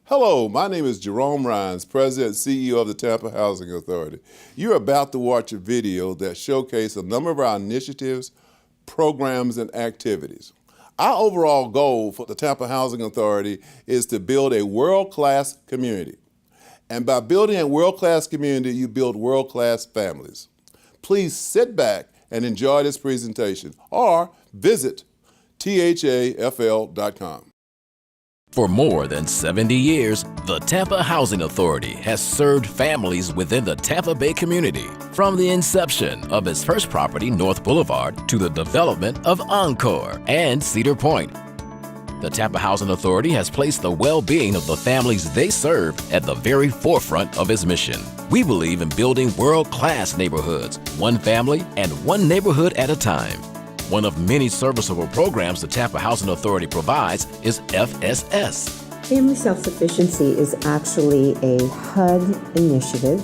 Hello, my name is Jerome Rhines, President and CEO of the Tampa Housing Authority. You're about to watch a video that showcases a number of our initiatives, programs, and activities. Our overall goal for the Tampa Housing Authority is to build a world-class community. And by building a world-class community, you build world-class families. Please sit back and enjoy this presentation or visit thafl.com. For more than 70 years, the Tampa Housing Authority has served families within the Tampa Bay community, from the inception of its first property, North Boulevard, to the development of Encore and Cedar Point. The Tampa Housing Authority has placed the well-being of the families they serve at the very forefront of its mission. We believe in building world-class neighborhoods, one family and one neighborhood at a time. One of many serviceable programs the Tampa Housing Authority provides is FSS. Family Self-Sufficiency is actually a HUD initiative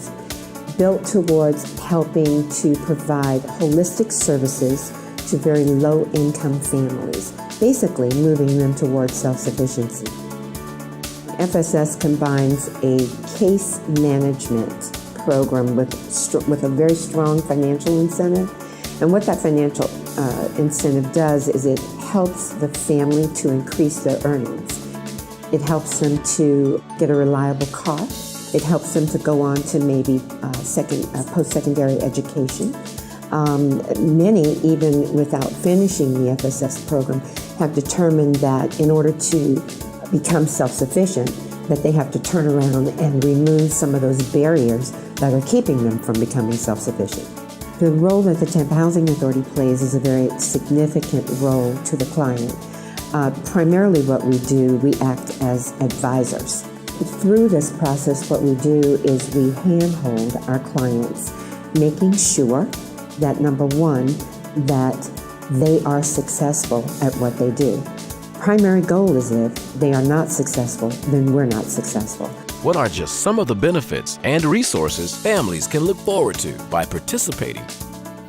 built towards helping to provide holistic services to very low-income families, basically moving them towards self-sufficiency. FSS combines a case management program with a very strong financial incentive. And what that financial incentive does is it helps the family to increase their earnings. It helps them to get a reliable car. It helps them to go on to maybe post-secondary education. Many, even without finishing the FSS program, have determined that in order to become self-sufficient, that they have to turn around and remove some of those barriers that are keeping them from becoming self-sufficient. The role that the Tampa Housing Authority plays is a very significant role to the client. Primarily what we do, we act as advisors. Through this process, what we do is we handhold our clients, making sure that, number one, that they are successful at what they do. Primary goal is if they are not successful, then we're not successful. What are just some of the benefits and resources families can look forward to by participating?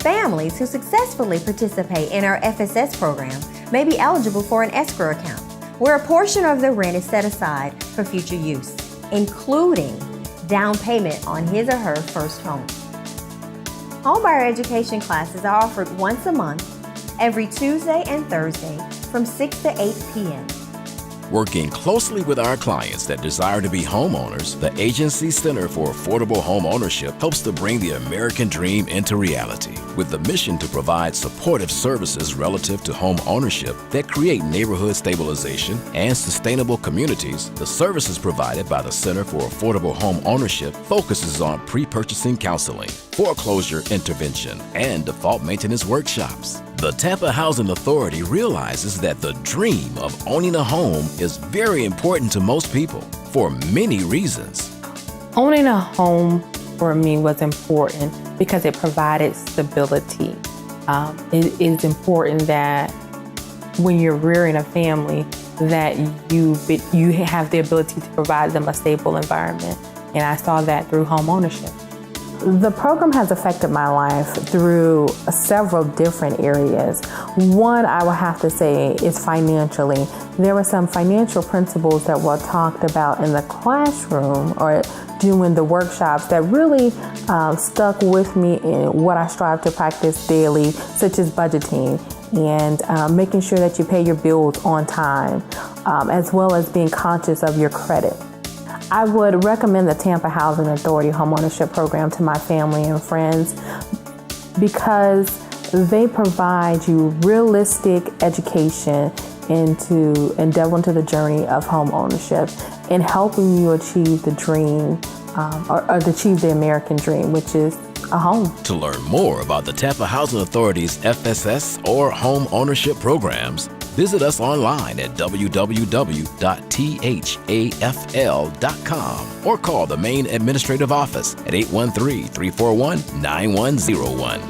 Families who successfully participate in our FSS program may be eligible for an escrow account, where a portion of their rent is set aside for future use, including down payment on his or her first home. Homebuyer education classes are offered once a month, every Tuesday and Thursday from 6 to 8 p.m. Working closely with our clients that desire to be homeowners, the Agency Center for Affordable Home Ownership helps to bring the American dream into reality with the mission to provide supportive services relative to home ownership that create neighborhood stabilization and sustainable communities. The services provided by the Center for Affordable Home Ownership focuses on pre-purchasing counseling, foreclosure intervention, and default maintenance workshops. The Tampa Housing Authority realizes that the dream of owning a home is very important to most people for many reasons. Owning a home for me was important because it provided stability. It is important that when you're rearing a family that you have the ability to provide them a stable environment. And I saw that through home ownership. The program has affected my life through several different areas. One, I will have to say, is financially. There were some financial principles that were talked about in the classroom or doing the workshops that really stuck with me in what I strive to practice daily, such as budgeting and making sure that you pay your bills on time, as well as being conscious of your credit. I would recommend the Tampa Housing Authority Homeownership Program to my family and friends because they provide you realistic education and delve into the journey of home ownership and helping you achieve the dream or achieve the American dream, which is a home. To learn more about the Tampa Housing Authority's FSS or home ownership programs, visit us online at www.thafl.com or call the main administrative office at 813-341-9101.